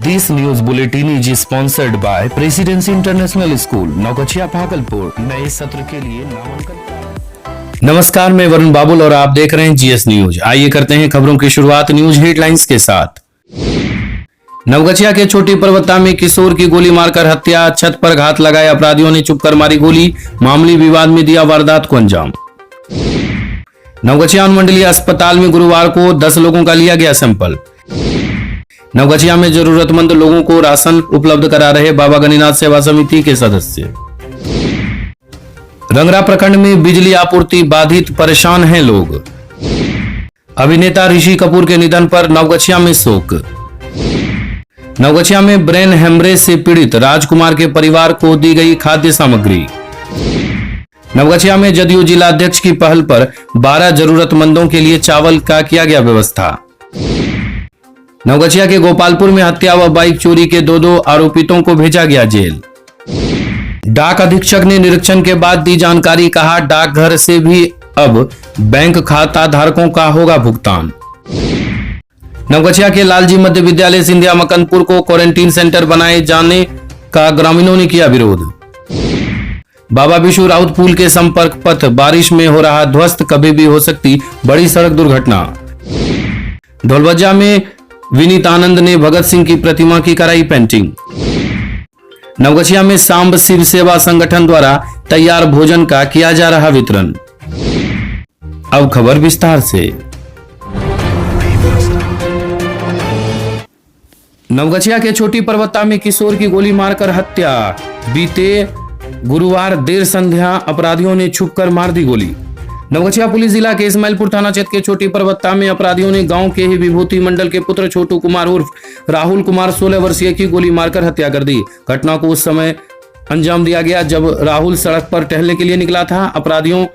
This news bulletin is sponsored by Presidency International School, Naugachhia Bhagalpur. नए सत्र के लिए नामांकन। नमस्कार, मैं वरुण बाबुल और आप देख रहे हैं जीएस न्यूज। आइए करते हैं खबरों की शुरुआत न्यूज हेडलाइंस के साथ। नवगछिया के छोटी परबत्ता में किशोर की गोली मारकर हत्या, छत पर घात लगाए अपराधियों ने चुपकर मारी गोली, मामूली विवाद में दिया वारदात को अंजाम। नवगछिया अनुमंडलीय अस्पताल में गुरुवार को 10 लोगों का लिया गया सैंपल। नवगछिया में जरूरतमंद लोगों को राशन उपलब्ध करा रहे बाबा गणिनाथ सेवा समिति के सदस्य। रंगरा प्रखंड में बिजली आपूर्ति बाधित, परेशान हैं लोग। अभिनेता ऋषि कपूर के निधन पर नवगछिया में शोक। नवगछिया में ब्रेन हेमरेज से पीड़ित राजकुमार के परिवार को दी गई खाद्य सामग्री। नवगछिया में जदयू जिला अध्यक्ष की पहल पर 12 जरूरतमंदों के लिए चावल का किया गया व्यवस्था। नवगछिया के गोपालपुर में हत्या व बाइक चोरी के दो आरोपितों को भेजा गया जेल। डाक अधीक्षक ने निरीक्षण के बाद दी जानकारी, कहा डाकघर से भी अब बैंक खाता धारकों का होगा भुगतान। नवगछिया के लालजी मध्य विद्यालय सिंधिया मकनपुर को क्वारंटीन सेंटर बनाए जाने का ग्रामीणों ने किया विरोध। बाबा बिशु राउत पुल के संपर्क पथ बारिश में हो रहा ध्वस्त, कभी भी हो सकती बड़ी सड़क दुर्घटना। ढोलबज्जा में विनीत आनंद ने भगत सिंह की प्रतिमा की कराई पेंटिंग। नवगछिया में सांब शिव सेवा संगठन द्वारा तैयार भोजन का किया जा रहा वितरण। अब खबर विस्तार से। नवगछिया के छोटी परबत्ता में किशोर की गोली मारकर हत्या, बीते गुरुवार देर संध्या अपराधियों ने छुपकर मार दी गोली। नवगछिया पुलिस जिला के इस्माइलपुर थाना क्षेत्र के छोटी परबत्ता में अपराधियों ने गांव के ही विभूति मंडल के पुत्र छोटू कुमार उर्फ राहुल कुमार 16 वर्षीय की गोली मारकर हत्या कर दी। घटना को उस समय अंजाम दिया गया जब राहुल सड़क पर टहलने के लिए निकला था। अपराधियों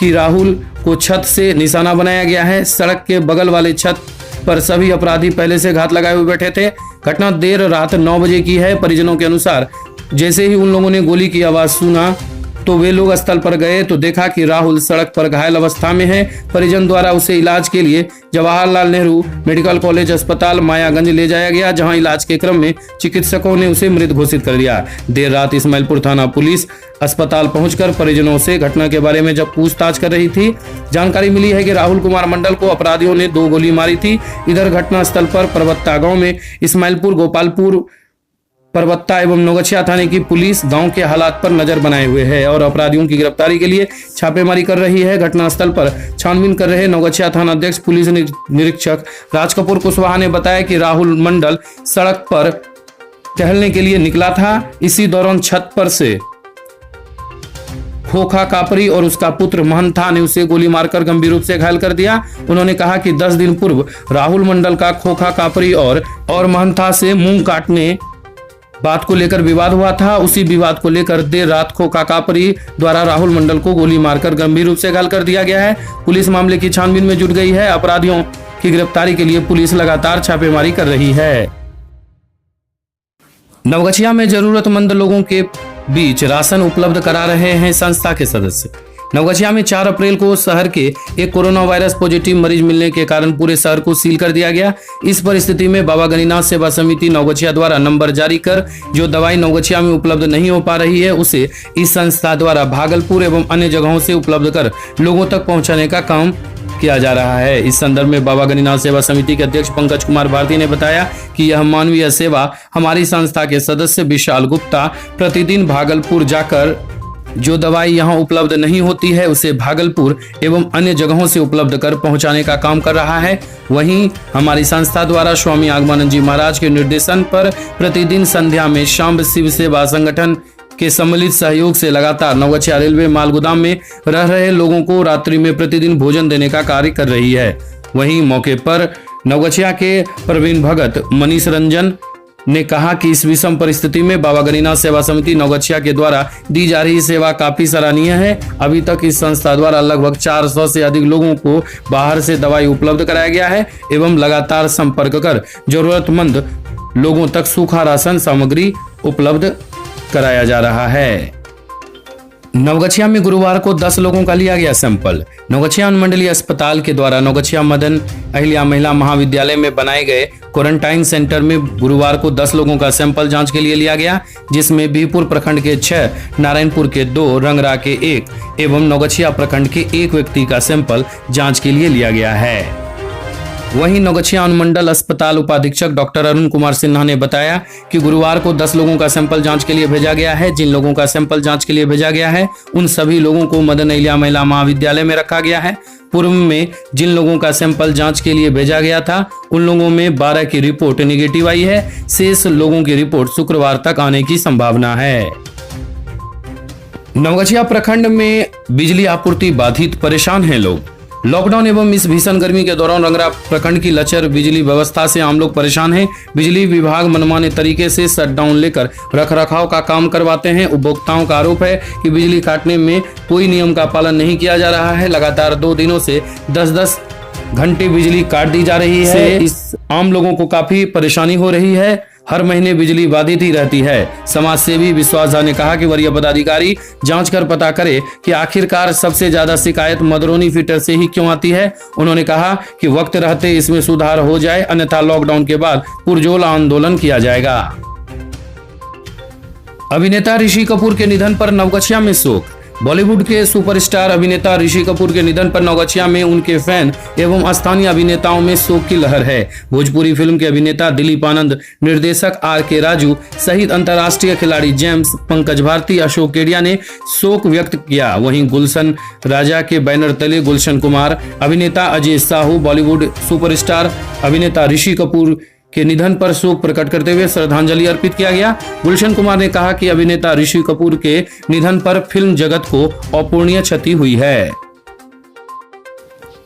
की राहुल को छत से निशाना बनाया गया है। सड़क के बगल वाले छत पर सभी अपराधी पहले से घात लगाए हुए बैठे थे। घटना देर रात 9 बजे की है। परिजनों के अनुसार जैसे ही उन लोगों ने गोली की आवाज सुना तो वे लोग स्थल पर गए तो देखा कि राहुल सड़क पर घायल अवस्था में है। परिजन द्वारा उसे इलाज के लिए जवाहरलाल नेहरू मेडिकल कॉलेज अस्पताल मायागंज ले जाया गया, जहां इलाज के क्रम में चिकित्सकों ने उसे मृत घोषित कर दिया। देर रात इस्माइलपुर थाना पुलिस अस्पताल पहुंचकर परिजनों से घटना के बारे में जब पूछताछ कर रही थी, जानकारी मिली है कि राहुल कुमार मंडल को अपराधियों ने 2 गोली मारी थी। इधर घटना स्थल पर परबत्ता गाँव में इस्माइलपुर, गोपालपुर, परबत्ता एवं नवगछिया थाने की पुलिस गांव के हालात पर नजर बनाए हुए है और अपराधियों की गिरफ्तारी के लिए छापेमारी कर रही है। घटनास्थल पर छानबीन कर रहे नवगछिया थाना अध्यक्ष पुलिस निरीक्षक राज कपूर कुशवाहा ने बताया कि राहुल मंडल सड़क पर टहलने के लिए निकला था। इसी दौरान छत पर से खोखा कापरी और उसका पुत्र महंथा ने उसे गोली मारकर गंभीर रूप से घायल कर दिया। उन्होंने कहा कि 10 दिन पूर्व राहुल मंडल का खोखा कापरी और महंथा से मुंह काटने बात को लेकर विवाद हुआ था। उसी विवाद को लेकर देर रात खोखा कापरी द्वारा राहुल मंडल को गोली मारकर गंभीर रूप से घायल कर दिया गया है। पुलिस मामले की छानबीन में जुट गई है। अपराधियों की गिरफ्तारी के लिए पुलिस लगातार छापेमारी कर रही है। नवगछिया में जरूरतमंद लोगों के बीच राशन उपलब्ध करा रहे हैं संस्था के सदस्य। नवगछिया में 4 अप्रैल को शहर के एक कोरोना वायरस पॉजिटिव मरीज मिलने के कारण पूरे शहर को सील कर दिया गया। इस परिस्थिति में बाबा गणिनाथ सेवा समिति नवगछिया द्वारा नंबर जारी कर जो दवाई नवगछिया में उपलब्ध नहीं हो पा रही है उसे इस संस्था द्वारा भागलपुर एवं अन्य जगहों से उपलब्ध कर लोगों तक पहुंचाने का काम किया जा रहा है। इस संदर्भ में बाबा गणिनाथ सेवा समिति के अध्यक्ष पंकज कुमार भारती ने बताया कि यह मानवीय सेवा हमारी संस्था के सदस्य विशाल गुप्ता प्रतिदिन भागलपुर जाकर जो दवाई यहां उपलब्ध नहीं होती है उसे भागलपुर एवं अन्य जगहों से उपलब्ध कर पहुंचाने का काम कर रहा है। वहीं हमारी संस्था द्वारा स्वामी आगमानंद जी महाराज के निर्देशन पर प्रतिदिन संध्या में सांब शिव सेवा संगठन के सम्मिलित सहयोग से लगातार नवगछिया रेलवे माल गोदाम में रह रहे लोगों को रात्रि में प्रतिदिन भोजन देने का कार्य कर रही है। वहीं मौके पर नवगछिया के प्रवीण भगत, मनीष रंजन ने कहा कि इस विषम परिस्थिति में बाबा गणिनाथ सेवा समिति नवगछिया के द्वारा दी जा रही सेवा काफी सराहनीय है। अभी तक इस संस्था द्वारा लगभग 400 से अधिक लोगों को बाहर से दवाई उपलब्ध कराया गया है एवं लगातार संपर्क कर जरूरतमंद लोगों तक सूखा राशन सामग्री उपलब्ध कराया जा रहा है। नवगछिया में गुरुवार को 10 लोगों का लिया गया सैंपल। नवगछिया अनुमंडलीय अस्पताल के द्वारा नवगछिया मदन अहिल्या महिला महाविद्यालय में बनाए गए क्वारंटाइन सेंटर में गुरुवार को 10 लोगों का सैंपल जांच के लिए लिया गया, जिसमें बीहपुर प्रखंड के 6, नारायणपुर के 2, रंगरा के 1 एवं नवगछिया प्रखंड के 1 व्यक्ति का सैंपल जांच के लिए लिया गया है। वहीं नवगछिया अनुमंडल अस्पताल उपाधीक्षक डॉक्टर अरुण कुमार सिन्हा ने बताया कि गुरुवार को 10 लोगों का सैंपल जांच के लिए भेजा गया है। जिन लोगों का सैंपल जांच के लिए भेजा गया है उन सभी लोगों को मदन अहिल्या महिला महाविद्यालय में रखा गया है। पूर्व में जिन लोगों का सैंपल जांच के लिए भेजा गया था उन लोगों में 12 की रिपोर्ट निगेटिव आई है। शेष लोगों की रिपोर्ट शुक्रवार तक आने की संभावना है। नवगछिया प्रखंड में बिजली आपूर्ति बाधित, परेशान हैं लोग। लॉकडाउन एवं इस भीषण गर्मी के दौरान रंगरा प्रखंड की लचर बिजली व्यवस्था से आम लोग परेशान हैं। बिजली विभाग मनमाने तरीके से शटडाउन लेकर रखरखाव का काम करवाते हैं। उपभोक्ताओं का आरोप है कि बिजली काटने में कोई नियम का पालन नहीं किया जा रहा है। लगातार 2 दिनों से 10-10 घंटे बिजली काट दी जा रही है। इस आम लोगों को काफी परेशानी हो रही है। हर महीने बिजली बाधित ही रहती है। समाज सेवी विश्वास झा ने कहा कि वरीय पदाधिकारी जांच कर पता करे कि आखिरकार सबसे ज्यादा शिकायत मदरोनी फीटर से ही क्यों आती है। उन्होंने कहा कि वक्त रहते इसमें सुधार हो जाए, अन्यथा लॉकडाउन के बाद पुरजोर आंदोलन किया जाएगा। अभिनेता ऋषि कपूर के निधन पर नवगछिया में शोक। बॉलीवुड के सुपरस्टार अभिनेता ऋषि कपूर के निधन पर नवगछिया में उनके फैन एवं स्थानीय अभिनेताओं में शोक की लहर है। भोजपुरी फिल्म के अभिनेता दिलीप आनंद, निर्देशक RK राजू सहित अंतर्राष्ट्रीय खिलाड़ी जेम्स, पंकज भारती, अशोक केडिया ने शोक व्यक्त किया। वहीं गुलशन राजा के बैनर तले गुलशन कुमार, अभिनेता अजय साहू, बॉलीवुड सुपरस्टार अभिनेता ऋषि कपूर के निधन पर शोक प्रकट करते हुए श्रद्धांजलि अर्पित किया गया। गुलशन कुमार ने कहा कि अभिनेता ऋषि कपूर के निधन पर फिल्म जगत को अपूरणीय क्षति हुई है।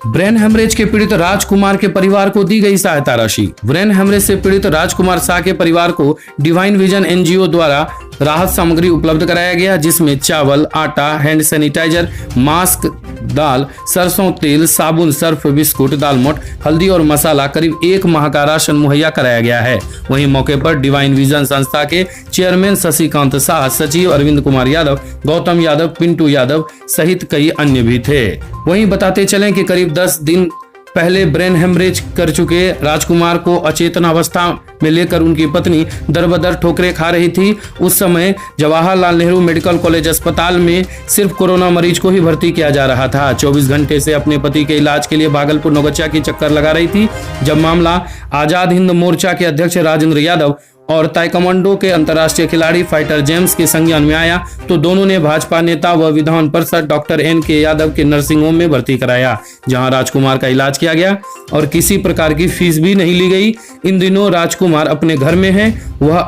ब्रेन हेमरेज के पीड़ित राजकुमार के परिवार को दी गई सहायता राशि। ब्रेन हेमरेज से पीड़ित राजकुमार शाह के परिवार को डिवाइन विजन NGO द्वारा राहत सामग्री उपलब्ध कराया गया, जिसमें चावल, आटा, हैंड सैनिटाइजर, मास्क, दाल, सरसों तेल, साबुन, सर्फ, बिस्कुट, दालमोट, हल्दी और मसाला करीब 1 माह का राशन मुहैया कराया गया है। वहीं मौके पर डिवाइन विजन संस्था के चेयरमैन शशिकांत शाह, सचिव अरविंद कुमार यादव, गौतम यादव, पिंटू यादव सहित कई अन्य भी थे। वहीं बताते चलें कि करीब 10 दिन पहले ब्रेन हेमरेज कर चुके राजकुमार को अचेतन अवस्था में लेकर उनकी पत्नी दर-बदर ठोकरें खा रही थी। उस समय जवाहरलाल नेहरू मेडिकल कॉलेज अस्पताल में सिर्फ कोरोना मरीज को ही भर्ती किया जा रहा था। 24 घंटे से अपने पति के इलाज के लिए भागलपुर नवगछिया की चक्कर लगा रही थी। जब मामला आजाद हिंद मोर्चा के अध्यक्ष राजेंद्र यादव और ताइक्वांडो के अंतर्राष्ट्रीय खिलाड़ी फाइटर जेम्स के संज्ञान में आया तो दोनों ने भाजपा नेता व विधान परिषद डॉक्टर NK यादव के नर्सिंग होम में भर्ती कराया, जहां राजकुमार का इलाज किया गया और किसी प्रकार की फीस भी नहीं ली गई। इन दिनों राजकुमार अपने घर में है। वह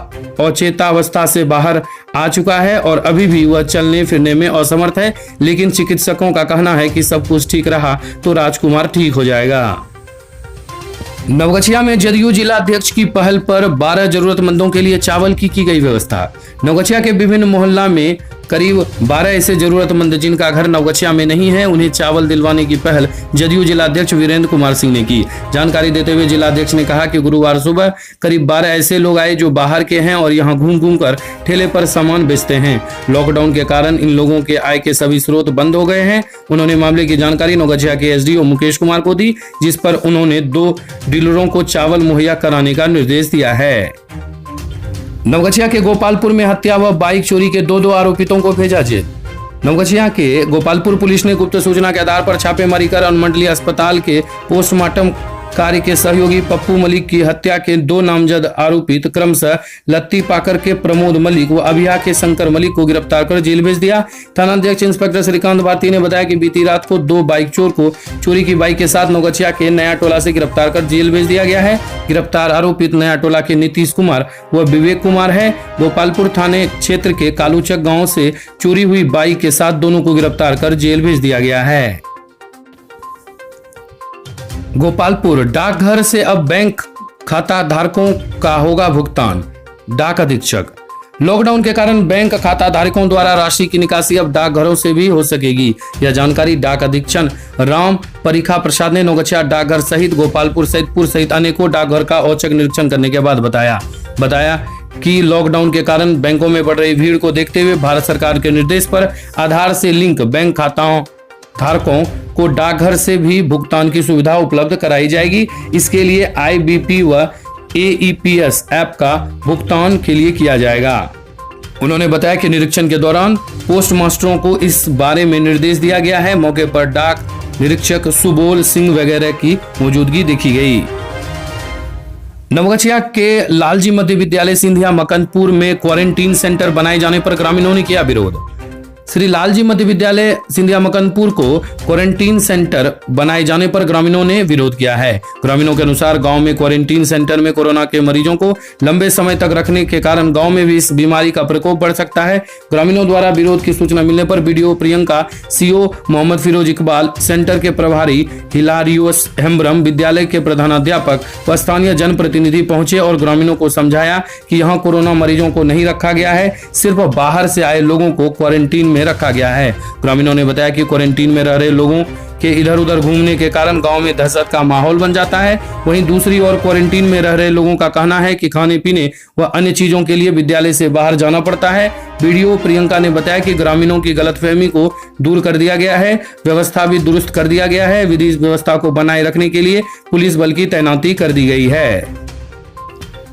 अचेतावस्था से बाहर आ चुका है और अभी भी वह चलने फिरने में असमर्थ है, लेकिन चिकित्सकों का कहना है कि सब कुछ ठीक रहा तो राजकुमार ठीक हो जाएगा। नवगछिया में जदयू जिला अध्यक्ष की पहल पर 12 जरूरतमंदों के लिए चावल की गई व्यवस्था। नवगछिया के विभिन्न मोहल्ला में करीब 12 ऐसे जरूरतमंद जिनका घर नवगछिया में नहीं है, उन्हें चावल दिलवाने की पहल जदयू जिलाध्यक्ष वीरेंद्र कुमार सिंह ने की। जानकारी देते हुए जिलाध्यक्ष ने कहा कि गुरुवार सुबह करीब 12 ऐसे लोग आए जो बाहर के हैं और यहां घूम घूम कर ठेले पर सामान बेचते हैं। लॉकडाउन के कारण इन लोगों के आय के सभी स्रोत बंद हो गए हैं। उन्होंने मामले की जानकारी नवगछिया के SDO मुकेश कुमार को दी, जिस पर उन्होंने 2 डीलरों को चावल मुहैया कराने का निर्देश दिया है। नवगछिया के गोपालपुर में हत्या व बाइक चोरी के 2 आरोपितों को भेजा जेल। नवगछिया के गोपालपुर पुलिस ने गुप्त सूचना के आधार पर छापेमारी कर अनुमंडलीय अस्पताल के पोस्टमार्टम कार्य के सहयोगी पप्पू मलिक की हत्या के 2 नामजद आरोपित क्रमशः लत्ती पाकर के प्रमोद मलिक व अभिया के शंकर मलिक को गिरफ्तार कर जेल भेज दिया। थानाध्यक्ष इंस्पेक्टर श्रीकांत भारती ने बताया कि बीती रात को 2 बाइक चोर को चोरी की बाइक के साथ नवगछिया के नया टोला से गिरफ्तार कर जेल भेज दिया गया है। गिरफ्तार आरोपित नया टोला के नीतीश कुमार व विवेक कुमार है। गोपालपुर थाने क्षेत्र के कालूचक गाँव से चोरी हुई बाइक के साथ दोनों को गिरफ्तार कर जेल भेज दिया गया है। गोपालपुर डाकघर से अब बैंक खाता धारकों का होगा भुगतान। डाक अधीक्षक, लॉकडाउन के कारण बैंक खाता धारकों द्वारा राशि की निकासी अब डाकघरों से भी हो सकेगी। यह जानकारी डाक अधीक्षक राम परिखा प्रसाद ने नवगछिया डाकघर सहित गोपालपुर सैदपुर सहित अनेकों डाकघर का औचक निरीक्षण करने के बाद बताया कि लॉकडाउन के कारण बैंकों में बढ़ रही भीड़ को देखते हुए भारत सरकार के निर्देश पर आधार से लिंक बैंक खाताओं धारकों को डाकघर से भी भुगतान की सुविधा उपलब्ध कराई जाएगी। इसके लिए IBP व AEPS ऐप का भुगतान के लिए किया जाएगा। उन्होंने बताया कि निरीक्षण के दौरान पोस्ट मास्टरों को इस बारे में निर्देश दिया गया है। मौके पर डाक निरीक्षक सुबोल सिंह वगैरह की मौजूदगी देखी गई। नवगछिया के लालजी मध्य विद्यालय सिंधिया मकनपुर में क्वारंटीन सेंटर बनाए जाने पर ग्रामीणों ने किया विरोध। श्री लालजी मध्य विद्यालय सिंधिया मकनपुर को क्वारंटीन सेंटर बनाए जाने पर ग्रामीणों ने विरोध किया है। ग्रामीणों के अनुसार गांव में क्वारंटीन सेंटर में कोरोना के मरीजों को लंबे समय तक रखने के कारण गांव में भी इस बीमारी का प्रकोप बढ़ सकता है। ग्रामीणों द्वारा विरोध की सूचना मिलने पर BDO Priyanka, CO Mohammad Firoz Iqbal, centre के प्रभारी हिलारियोस हेम्ब्रम, विद्यालय के प्रधानाध्यापक व स्थानीय जनप्रतिनिधि पहुंचे और ग्रामीणों को समझाया कि यहाँ कोरोना मरीजों को नहीं रखा गया है, सिर्फ बाहर से आए लोगों को क्वारंटीन में रखा गया है। ग्रामीणों ने बताया कि क्वारंटीन में रह रहे लोगों के इधर उधर घूमने के कारण गांव में दहशत का माहौल बन जाता है। वहीं दूसरी ओर क्वारंटीन में रह रहे लोगों का कहना है कि खाने पीने व अन्य चीजों के लिए विद्यालय से बाहर जाना पड़ता है। BDO प्रियंका ने बताया कि ग्रामीणों की गलतफहमी को दूर कर दिया गया है, व्यवस्था भी दुरुस्त कर दिया गया है। विधि व्यवस्था को बनाए रखने के लिए पुलिस बल की तैनाती कर दी गई है।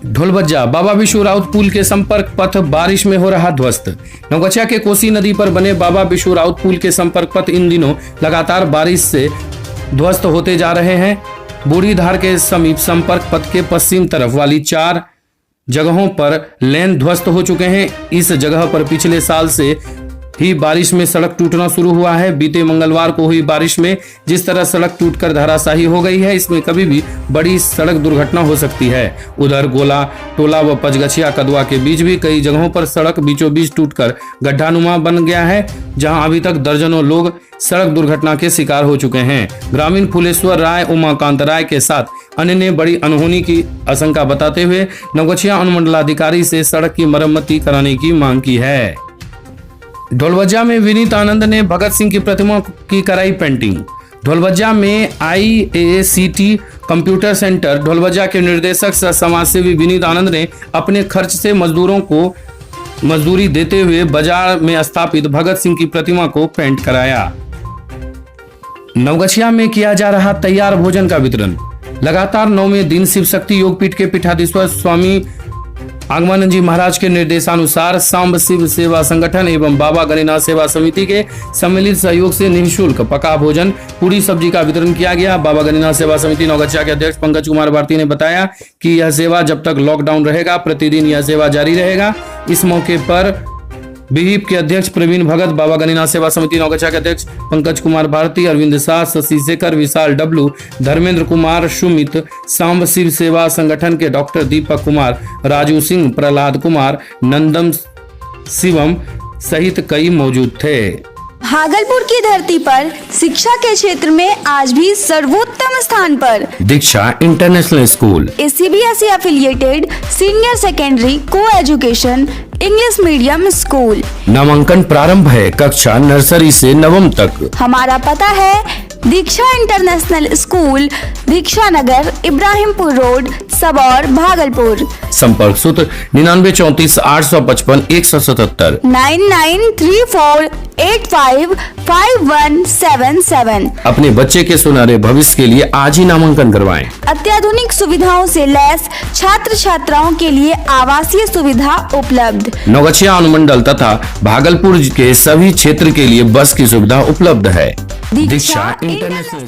ढोलबज्जा बाबा विशु राउत पुल के संपर्क पथ बारिश में हो रहा ध्वस्त। नवगछिया के कोसी नदी पर बने बाबा विशु राउत पुल के संपर्क पथ इन दिनों लगातार बारिश से ध्वस्त होते जा रहे हैं। बूढ़ी धार के समीप संपर्क पथ के पश्चिम तरफ वाली 4 जगहों पर लेन ध्वस्त हो चुके हैं। इस जगह पर पिछले साल से ही बारिश में सड़क टूटना शुरू हुआ है। बीते मंगलवार को हुई बारिश में जिस तरह सड़क टूटकर धराशायी हो गई है, इसमें कभी भी बड़ी सड़क दुर्घटना हो सकती है। उधर गोला टोला व पचगछिया कदवा के बीच भी कई जगहों पर सड़क बीचों बीच टूटकर गड्ढानुमा बन गया है, जहां अभी तक दर्जनों लोग सड़क दुर्घटना के शिकार हो चुके हैं। ग्रामीण फुलेश्वर राय, उमाकांत राय के साथ अन्य ने बड़ी अनहोनी की आशंका बताते हुए नवगछिया अनुमंडलाधिकारी से सड़क की मरम्मती कराने की मांग की है। ढोलबज्जा में विनीत आनंद ने भगत सिंह की प्रतिमा की कराई पेंटिंग। ढोलबज्जा में IACT कंप्यूटर सेंटर ढोलबज्जा के निर्देशक सह समाजसेवी विनीत आनंद ने अपने खर्च से मजदूरों को मजदूरी देते हुए बाजार में स्थापित भगत सिंह की प्रतिमा को पेंट कराया। नवगछिया में किया जा रहा तैयार भोजन का वितरण। लगातार 9वें दिन शिव शक्ति योगपीठ के पीठाधीश्वर स्वामी आगमानंद जी महाराज के निर्देशानुसार सांब शिव सेवा संगठन एवं बाबा गणिनाथ सेवा समिति के सम्मिलित सहयोग से निःशुल्क पका भोजन पूरी सब्जी का वितरण किया गया। बाबा गणिनाथ सेवा समिति नवगछिया के अध्यक्ष पंकज कुमार भारती ने बताया कि यह सेवा जब तक लॉकडाउन रहेगा प्रतिदिन यह सेवा जारी रहेगा। इस मौके पर BHIP के अध्यक्ष प्रवीण भगत, बाबा गणिनाथ सेवा समिति नवगछिया के अध्यक्ष पंकज कुमार भारती, अरविंद शाह, शशि शेखर, विशाल डब्लू, धर्मेंद्र कुमार, सुमित, सांब शिव सेवा संगठन के डॉक्टर दीपक कुमार, राजू सिंह, प्रहलाद कुमार, नंदम शिवम सहित कई मौजूद थे। भागलपुर की धरती पर शिक्षा के क्षेत्र में आज भी सर्वोत्तम स्थान पर Diksha international school, CBSE affiliated senior secondary coeducation English medium school. नामांकन प्रारंभ है कक्षा नर्सरी से 9वीं तक। हमारा पता है दीक्षा इंटरनेशनल स्कूल, दीक्षा नगर, इब्राहिमपुर रोड, सबौर, भागलपुर। संपर्क सूत्र 9934 855 177 9934855177। अपने बच्चे के सुनहरे भविष्य के लिए आज ही नामांकन करवाएं। अत्याधुनिक सुविधाओं से लैस छात्र छात्राओं के लिए आवासीय सुविधा उपलब्ध। नवगछिया अनुमंडल तथा भागलपुर के सभी क्षेत्र के लिए बस की सुविधा उपलब्ध है। दीक्षा इंटरनेशनल